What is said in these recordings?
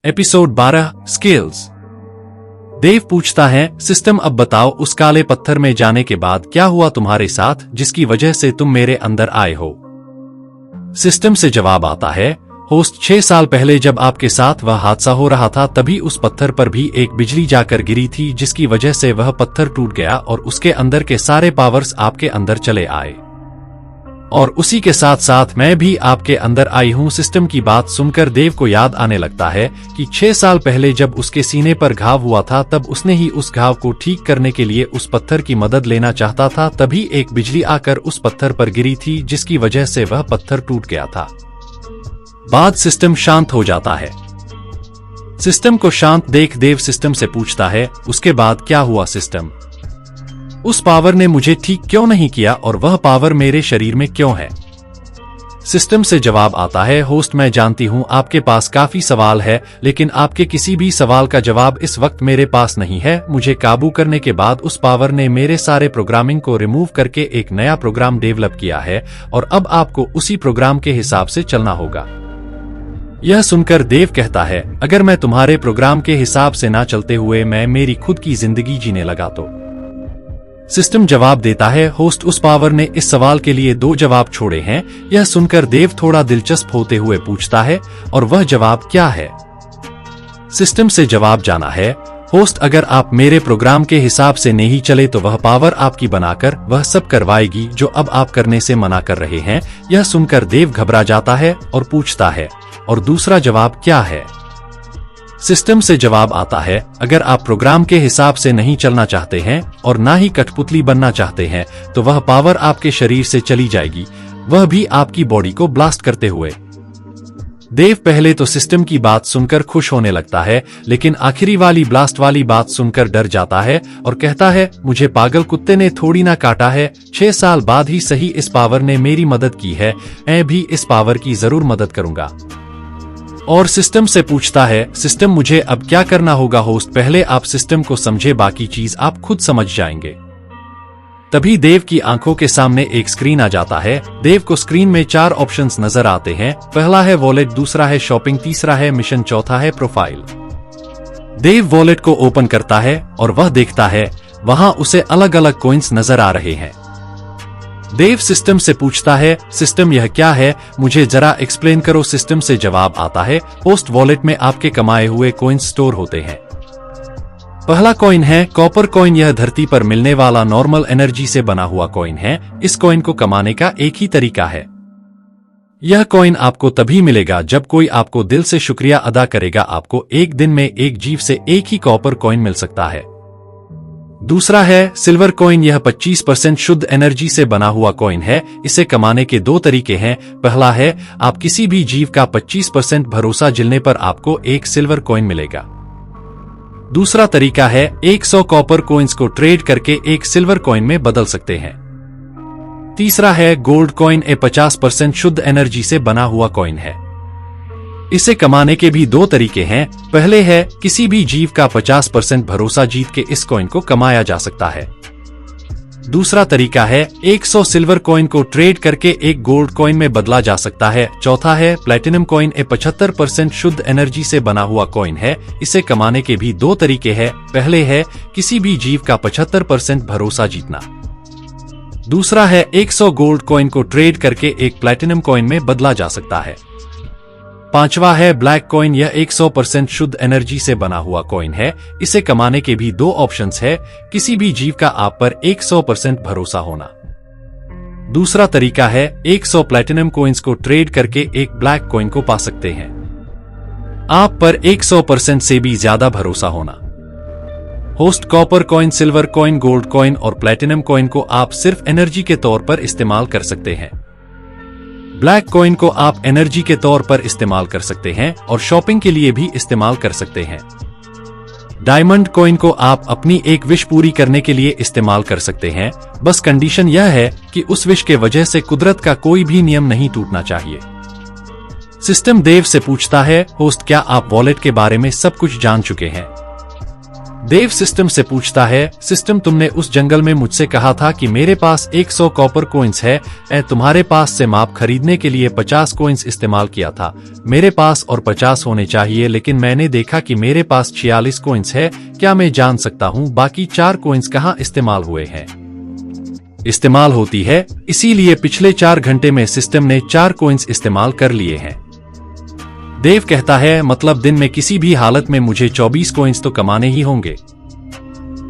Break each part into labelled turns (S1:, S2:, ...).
S1: Episode 12 skills. देव पूछता है, system अब बताओ उस काले पत्थर में जाने के बाद क्या हुआ तुम्हारे साथ जिसकी वजह से तुम मेरे अंदर आए हो। सिस्टम से जवाब आता है, होस्ट 6 साल पहले जब आपके साथ वह हादसा हो रहा था तभी उस पत्थर पर भी एक बिजली जाकर गिरी थी जिसकी वजह से वह पत्थर टूट गया और उसके अंदर के सारे पावर्स आपके अंदर चले आए और उसी के साथ साथ मैं भी आपके अंदर आई हूँ। सिस्टम की बात सुनकर देव को याद आने लगता है कि 6 साल पहले जब उसके सीने पर घाव हुआ था तब उसने ही उस घाव को ठीक करने के लिए उस पत्थर की मदद लेना चाहता था, तभी एक बिजली आकर उस पत्थर पर गिरी थी जिसकी वजह से वह पत्थर टूट गया था। बाद सिस्टम शांत हो जाता है। सिस्टम को शांत देख देव सिस्टम से पूछता है, उसके बाद क्या हुआ सिस्टम? उस पावर ने मुझे ठीक क्यों नहीं किया और वह पावर मेरे शरीर में क्यों है? सिस्टम से जवाब आता है, होस्ट मैं जानती हूं आपके पास काफी सवाल है, लेकिन आपके किसी भी सवाल का जवाब इस वक्त मेरे पास नहीं है। मुझे काबू करने के बाद उस पावर ने मेरे सारे प्रोग्रामिंग को रिमूव करके एक नया प्रोग्राम डेवलप किया है और अब आपको उसी प्रोग्राम के हिसाब से चलना होगा। यह सुनकर देव कहता है, अगर मैं तुम्हारे प्रोग्राम के हिसाब से ना चलते हुए मैं मेरी खुद की जिंदगी जीने लगा तो? सिस्टम जवाब देता है, होस्ट उस पावर ने इस सवाल के लिए 2 जवाब छोड़े हैं। यह सुनकर देव थोड़ा दिलचस्प होते हुए पूछता है, और वह जवाब क्या है? सिस्टम से जवाब जाना है, होस्ट अगर आप मेरे प्रोग्राम के हिसाब से नहीं चले तो वह पावर आपकी बनाकर वह सब करवाएगी जो अब आप करने से मना कर रहे हैं। यह सुनकर देव घबरा जाता है और पूछता है, और दूसरा जवाब क्या है? सिस्टम से जवाब आता है, अगर आप प्रोग्राम के हिसाब से नहीं चलना चाहते हैं और ना ही कठपुतली बनना चाहते हैं तो वह पावर आपके शरीर से चली जाएगी, वह भी आपकी बॉडी को ब्लास्ट करते हुए। देव पहले तो सिस्टम की बात सुनकर खुश होने लगता है, लेकिन आखिरी वाली ब्लास्ट वाली बात सुनकर डर जाता है और कहता है, मुझे पागल कुत्ते ने थोड़ी ना काटा है। 6 साल बाद ही सही इस पावर ने मेरी मदद की है, मैं भी इस पावर की जरूर मदद करूंगा। और सिस्टम से पूछता है, सिस्टम मुझे अब क्या करना होगा? होस्ट पहले आप सिस्टम को समझे, बाकी चीज आप खुद समझ जाएंगे। तभी देव की आंखों के सामने एक स्क्रीन आ जाता है। देव को स्क्रीन में 4 ऑप्शंस नजर आते हैं। पहला है वॉलेट, दूसरा है शॉपिंग, तीसरा है मिशन, चौथा है प्रोफाइल। देव वॉलेट को ओपन करता है और वह देखता है वहां उसे अलग अलग कॉइन्स नजर आ रहे हैं। देव सिस्टम से पूछता है, सिस्टम यह क्या है, मुझे जरा एक्सप्लेन करो। सिस्टम से जवाब आता है, होस्ट वॉलेट में आपके कमाए हुए कॉइन्स स्टोर होते हैं। पहला कॉइन है कॉपर कॉइन। यह धरती पर मिलने वाला नॉर्मल एनर्जी से बना हुआ कॉइन है। इस कॉइन को कमाने का एक ही तरीका है। यह कॉइन आपको तभी मिलेगा जब कोई आपको दिल से शुक्रिया अदा करेगा। आपको एक दिन में एक जीव से एक ही कॉपर कॉइन मिल सकता है। दूसरा है सिल्वर कॉइन। यह 25% शुद्ध एनर्जी से बना हुआ कॉइन है। इसे कमाने के 2 तरीके हैं। पहला है आप किसी भी जीव का 25% भरोसा जिलने पर आपको एक सिल्वर कॉइन मिलेगा। दूसरा तरीका है 100 कॉपर कॉइन्स को ट्रेड करके एक सिल्वर कॉइन में बदल सकते हैं। तीसरा है गोल्ड कॉइन। 50% शुद्ध एनर्जी से बना हुआ कॉइन है। इसे कमाने के भी 2 तरीके हैं। पहले है किसी भी जीव का 50% भरोसा जीत के इस कॉइन को कमाया जा सकता है। दूसरा तरीका है 100 सिल्वर कॉइन को ट्रेड करके एक गोल्ड कॉइन में बदला जा सकता है। चौथा है प्लैटिनम कॉइन। 75% शुद्ध एनर्जी से बना हुआ कॉइन है। इसे कमाने के भी 2 तरीके हैं। पहले है किसी भी जीव का 75% भरोसा जीतना। दूसरा है 100 गोल्ड कॉइन को ट्रेड करके एक प्लैटिनम कॉइन में बदला जा सकता है। पांचवा है ब्लैक कॉइन। यह 100% शुद्ध एनर्जी से बना हुआ कॉइन है। इसे कमाने के भी 2 ऑप्शंस है। किसी भी जीव का आप पर 100% भरोसा होना। दूसरा तरीका है 100 प्लैटिनम कॉइन्स को ट्रेड करके एक ब्लैक कॉइन को पा सकते हैं। आप पर 100% से भी ज्यादा भरोसा होना। Host copper coin, silver coin, gold coin और प्लैटिनम कॉइन को आप सिर्फ एनर्जी के तौर पर इस्तेमाल कर सकते हैं। ब्लैक कॉइन को आप एनर्जी के तौर पर इस्तेमाल कर सकते हैं और शॉपिंग के लिए भी इस्तेमाल कर सकते हैं। डायमंड कॉइन को आप अपनी एक विश पूरी करने के लिए इस्तेमाल कर सकते हैं। बस कंडीशन यह है कि उस विश के वजह से कुदरत का कोई भी नियम नहीं टूटना चाहिए। सिस्टम देव से पूछता है, होस्ट क्या आप वॉलेट के बारे में सब कुछ जान चुके हैं? देव सिस्टम से पूछता है, सिस्टम तुमने उस जंगल में मुझसे कहा था कि मेरे पास 100 कॉपर कॉइन्स है, तुम्हारे पास से माप खरीदने के लिए 50 कॉइन्स इस्तेमाल किया था। मेरे पास और 50 होने चाहिए, लेकिन मैंने देखा कि मेरे पास 46 कॉइन्स है। क्या मैं जान सकता हूँ बाकी 4 कॉइन्स कहाँ इस्तेमाल हुए हैं? इस्तेमाल होती है, इसीलिए पिछले 4 घंटे में सिस्टम ने 4 कॉइन्स इस्तेमाल कर लिए हैं। देव कहता है, मतलब दिन में किसी भी हालत में मुझे 24 कॉइन्स तो कमाने ही होंगे।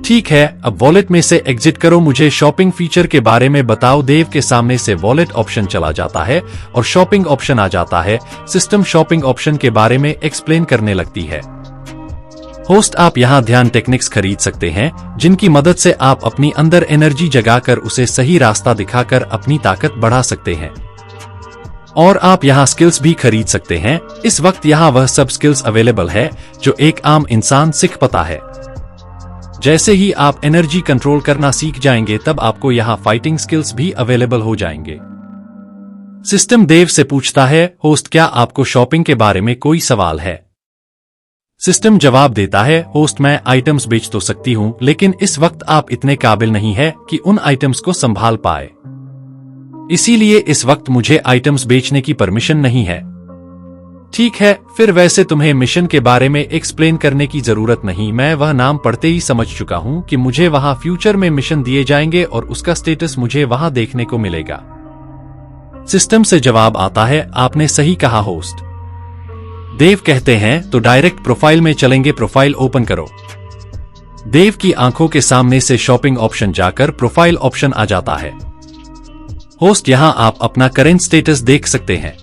S1: ठीक है, अब वॉलेट में से एग्जिट करो, मुझे शॉपिंग फीचर के बारे में बताओ। देव के सामने से वॉलेट ऑप्शन चला जाता है और शॉपिंग ऑप्शन आ जाता है। सिस्टम शॉपिंग ऑप्शन के बारे में एक्सप्लेन करने लगती है। होस्ट, आप यहाँ ध्यान टेक्निक्स खरीद सकते हैं, जिनकी मदद से आप अपनी अंदर एनर्जी जगाकर उसे सही रास्ता दिखाकर अपनी ताकत बढ़ा सकते हैं। और आप यहाँ स्किल्स भी खरीद सकते हैं। इस वक्त यहाँ वह सब स्किल्स अवेलेबल है जो एक आम इंसान सीख पाता है। जैसे ही आप एनर्जी कंट्रोल करना सीख जाएंगे, तब आपको यहाँ फाइटिंग स्किल्स भी अवेलेबल हो जाएंगे। सिस्टम देव से पूछता है, होस्ट क्या आपको शॉपिंग के बारे में कोई सवाल है? सिस्टम जवाब देता है, होस्ट मैं आइटम्स बेच तो सकती हूँ, लेकिन इस वक्त आप इतने काबिल नहीं है कि उन आइटम्स को संभाल पाए। इसीलिए इस वक्त मुझे आइटम्स बेचने की परमिशन नहीं है। ठीक है, फिर वैसे तुम्हें मिशन के बारे में एक्सप्लेन करने की जरूरत नहीं, मैं वह नाम पढ़ते ही समझ चुका हूं कि मुझे वहां फ्यूचर में मिशन दिए जाएंगे और उसका स्टेटस मुझे वहां देखने को मिलेगा। सिस्टम से जवाब आता है, आपने सही कहा होस्ट। देव कहते हैं, तो डायरेक्ट प्रोफाइल में चलेंगे, प्रोफाइल ओपन करो। देव की आंखों के सामने से शॉपिंग ऑप्शन जाकर प्रोफाइल ऑप्शन आ जाता है। होस्ट, यहां आप अपना करेंट स्टेटस देख सकते हैं।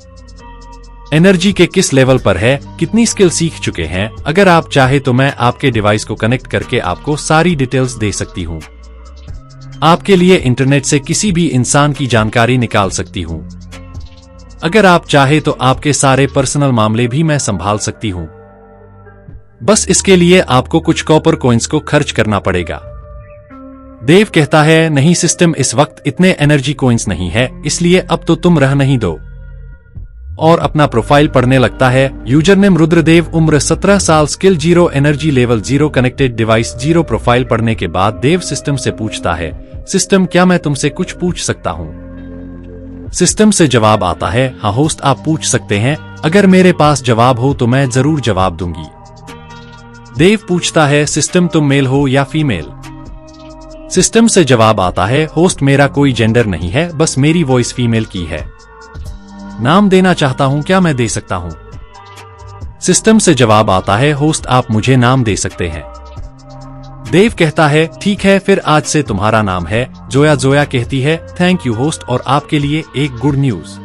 S1: एनर्जी के किस लेवल पर है, कितनी स्किल सीख चुके हैं। अगर आप चाहे तो मैं आपके डिवाइस को कनेक्ट करके आपको सारी डिटेल्स दे सकती हूं। आपके लिए इंटरनेट से किसी भी इंसान की जानकारी निकाल सकती हूं। अगर आप चाहे तो आपके सारे पर्सनल मामले भी मैं संभाल सकती हूं। बस इसके लिए आपको कुछ कॉपर कॉइन्स को खर्च करना पड़ेगा। देव कहता है, नहीं सिस्टम, इस वक्त इतने एनर्जी कॉइन्स नहीं है, इसलिए अब तो तुम रह नहीं दो। और अपना प्रोफाइल पढ़ने लगता है। यूजर नेम रुद्रदेव, उम्र 17 साल, skill 0, energy level 0, connected device 0। Profile पढ़ने के बाद देव सिस्टम से पूछता है, सिस्टम क्या मैं तुमसे कुछ पूछ सकता हूँ? सिस्टम से जवाब आता है, हाँ होस्ट आप पूछ सकते हैं, अगर मेरे पास जवाब हो तो मैं जरूर जवाब दूंगी। देव पूछता है, सिस्टम तुम मेल हो या फीमेल? सिस्टम से जवाब आता है, होस्ट मेरा कोई जेंडर नहीं है, बस मेरी वॉइस फीमेल की है। नाम देना चाहता हूं, क्या मैं दे सकता हूं? सिस्टम से जवाब आता है, होस्ट आप मुझे नाम दे सकते हैं। देव कहता है, ठीक है, फिर आज से तुम्हारा नाम है जोया। जोया कहती है, थैंक यू होस्ट, और आपके लिए एक गुड न्यूज।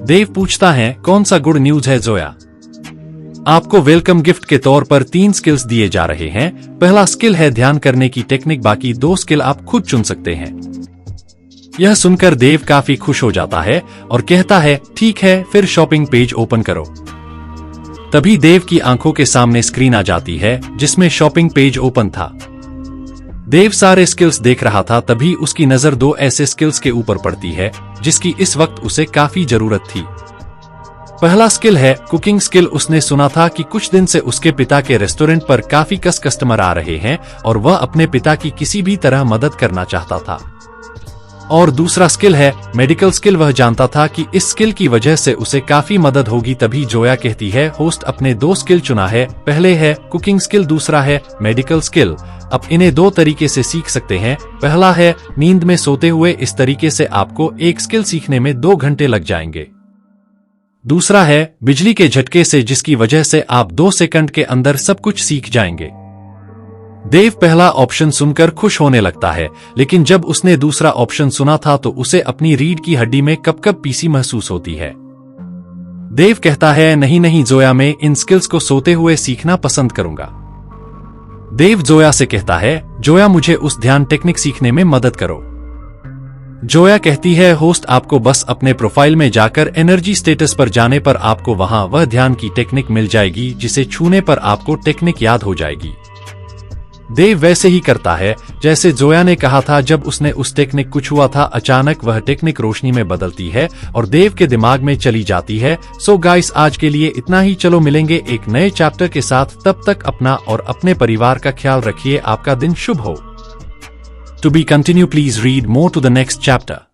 S1: देव पूछता है, कौन सा गुड न्यूज है जोया? आपको वेलकम गिफ्ट के तौर पर 3 स्किल्स दिए जा रहे हैं। पहला स्किल है ध्यान करने की टेक्निक, बाकी 2 स्किल आप खुद चुन सकते हैं। यह सुनकर देव काफी खुश हो जाता है और कहता है, ठीक है, फिर शॉपिंग पेज ओपन करो। तभी देव की आंखों के सामने स्क्रीन आ जाती है जिसमें शॉपिंग पेज ओपन था। देव सारे स्किल्स देख रहा था, तभी उसकी नजर 2 ऐसे स्किल्स के ऊपर पड़ती है जिसकी इस वक्त उसे काफी जरूरत थी। पहला स्किल है कुकिंग स्किल। उसने सुना था कि कुछ दिन से उसके पिता के रेस्टोरेंट पर काफी कस्टमर आ रहे हैं और वह अपने पिता की किसी भी तरह मदद करना चाहता था। और दूसरा स्किल है मेडिकल स्किल। वह जानता था कि इस स्किल की वजह से उसे काफी मदद होगी। तभी जोया कहती है, होस्ट अपने 2 स्किल चुना है, पहले है कुकिंग स्किल, दूसरा है मेडिकल स्किल। अब इन्हें 2 तरीके से सीख सकते हैं। पहला है नींद में सोते हुए, इस तरीके से आपको एक स्किल सीखने में 2 घंटे लग जाएंगे। दूसरा है बिजली के झटके से, जिसकी वजह से आप 2 सेकंड के अंदर सब कुछ सीख जाएंगे। देव पहला ऑप्शन सुनकर खुश होने लगता है, लेकिन जब उसने दूसरा ऑप्शन सुना था तो उसे अपनी रीढ़ की हड्डी में कप-कप पीसी महसूस होती है। देव कहता है, नहीं नहीं जोया, मैं इन स्किल्स को सोते हुए सीखना पसंद करूंगा। देव जोया से कहता है, जोया मुझे उस ध्यान टेक्निक सीखने में मदद करो। जोया कहती है, होस्ट आपको बस अपने प्रोफाइल में जाकर एनर्जी स्टेटस पर जाने पर आपको वहां वह ध्यान की टेक्निक मिल जाएगी, जिसे छूने पर आपको टेक्निक याद हो जाएगी। देव वैसे ही करता है जैसे जोया ने कहा था जब उसने उस टेक्निक कुछ हुआ था। अचानक वह टेक्निक रोशनी में बदलती है और देव के दिमाग में चली जाती है। सो गाइस, आज के लिए इतना ही। चलो मिलेंगे एक नए चैप्टर के साथ। तब तक अपना और अपने परिवार का ख्याल रखिए। आपका दिन शुभ हो। To be continue, please read more to the next chapter.